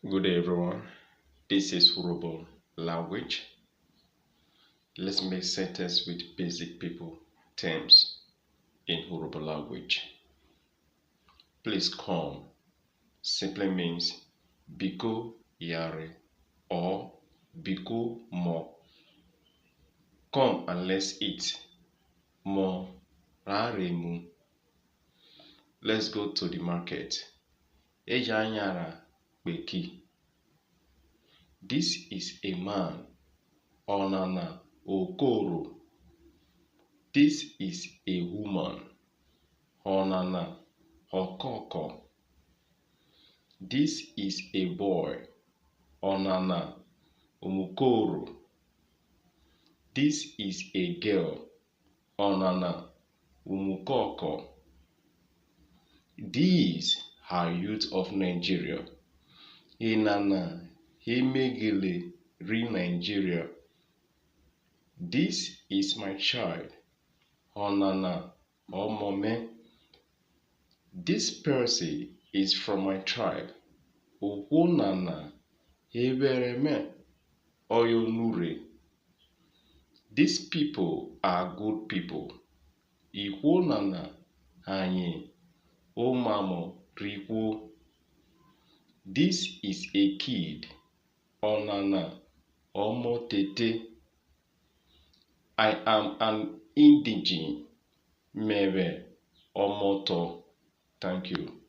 Good day, everyone. This is Horrible Language. Let's make sentence with basic people terms in Horrible language. Please come simply means biko yare or biko mo. Come and let's eat. Mo raremu. Let's go to the market. Ejanyara beki. This is a man. Onana okoro. This is a woman. Onana okoko. This is a boy. Onana umukoro. This is a girl. Onana umukoko. These are youth of Nigeria. Inana hemegele ri Nigeria. This is my child. Onana omome. This person is from my tribe. Okwonana ebereme oyonure. These people are good people. Ikwonana anyị omamo rikwo. This is a kid. Onana omotete. I am an indigene. Mere omoto. Thank you.